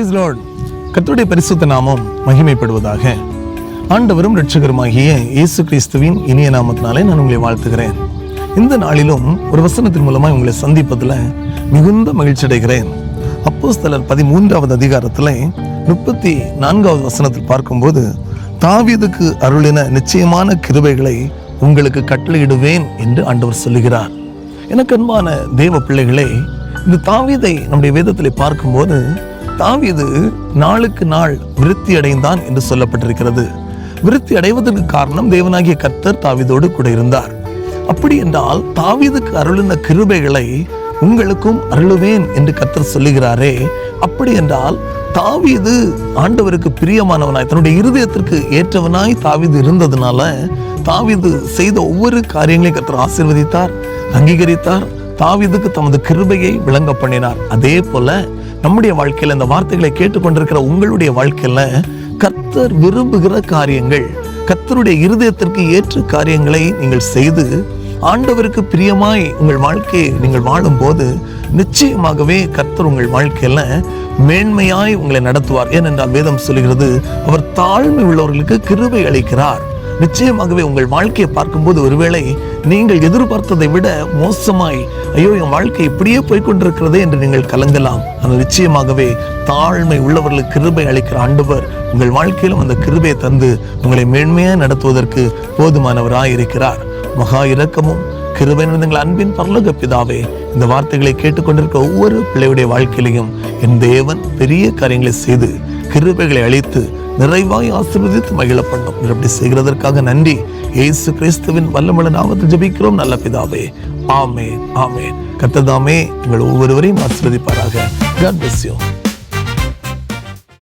கர்த்தருடைய பரிசுத்த நாமம் மகிமைப்படுவதாக. ஆண்டவரும் இரட்சகருமாகிய இயேசு கிறிஸ்துவின் இனிய நாமத்தினாலே நான் உங்களை வாழ்த்துகிறேன். இந்த நாளிலும் ஒரு வசனத்தின் மூலமாக உங்களை சந்திப்பதில் மிகுந்த மகிழ்ச்சி அடைகிறேன். அப்போஸ்தலர் 13வது அதிகாரத்தில் 34வது வசனத்தில் பார்க்கும்போது, தாவீதுக்கு அருளின நிச்சயமான கிருபைகளை உங்களுக்கு கட்டளையிடுவேன் என்று ஆண்டவர் சொல்லுகிறார். எனக்கு அன்பான தேவ பிள்ளைகளே, இந்த தாவீதை நம்முடைய வேதத்தில் பார்க்கும்போது தாவீது நாளுக்கு நாள் விருத்தி அடைந்தான் என்று சொல்லப்பட்டிருக்கிறது. விருத்தி அடைவதற்கு காரணம் தேவனாகிய கர்த்தர் தாவீதோடு கூட இருந்தார். அப்படி என்றால் தாவீதுக்கு அருளின கிருபைகளை உங்களுக்கும் அருளுவேன் என்று கர்த்தர் சொல்லுகிறாரே, அப்படி என்றால் தாவீது ஆண்டவருக்கு பிரியமானவனாய், தன்னுடைய இருதயத்திற்கு ஏற்றவனாய் தாவீது இருந்ததுனால தாவீது செய்த ஒவ்வொரு காரியங்களையும் கர்த்தர் ஆசீர்வதித்தார், அங்கீகரித்தார். தாவீதுக்கு தமது கிருபையை விளங்க பண்ணினார். அதே போல நம்முடைய வாழ்க்கையில இந்த வார்த்தைகளை கேட்டுக்கொண்டிருக்கிற உங்களுடைய வாழ்க்கையில கர்த்தர் விரும்புகிற காரியங்கள், கர்த்தருடைய இருதயத்திற்கு ஏற்ற காரியங்களை நீங்கள் செய்து ஆண்டவருக்கு பிரியமாய் உங்கள் வாழ்க்கையை நீங்கள் வாழும் போது நிச்சயமாகவே கர்த்தர் உங்கள் வாழ்க்கையில மேன்மையாய் உங்களை நடத்துவார். ஏனென்றால் வேதம் சொல்லுகிறது, அவர் தாழ்மை உள்ளவர்களுக்கு கிருபை அளிக்கிறார். நிச்சயமாகவே உங்கள் வாழ்க்கையை பார்க்கும்போது ஒருவேளை நீங்கள் எதிர்பார்த்ததை விட மோசமாய், ஐயோ என் வாழ்க்கை இப்படியே போய்கொண்டிருக்கிறதே என்று நீங்கள் கலங்கலாம். ஆனால் நிச்சயமாகவே தாழ்மை உள்ளவர்களுக்கு கிருபை அளிக்கிற ஆண்டவர் உங்கள் வாழ்க்கையிலும் அந்த கிருபையை தந்து உங்களை மேன்மையாக நடத்துவதற்கு போதுமானவராய் இருக்கிறார். மகா இரக்கமும் கிருபை நிறைந்த அன்பின் பரலோக பிதாவே, இந்த வார்த்தைகளை கேட்டுக்கொண்டிருக்க ஒவ்வொரு பிள்ளையுடைய வாழ்க்கையிலையும் என் தேவன் பெரிய காரியங்களை செய்து கிருபைகளை அளித்து நிறைவாய் ஆசீர்வதித்து மகிழ பண்ணும். அப்படி செய்கிறதற்காக நன்றி. இயேசு கிறிஸ்துவின் வல்லமையுள்ள நாமத்தில் ஜெபிக்கிறோம் நல்ல பிதாவே. ஆமென், ஆமென். கர்த்தர் தாமே உங்கள் ஒவ்வொருவரையும் ஆசீர்வதிப்பாராக. God bless you.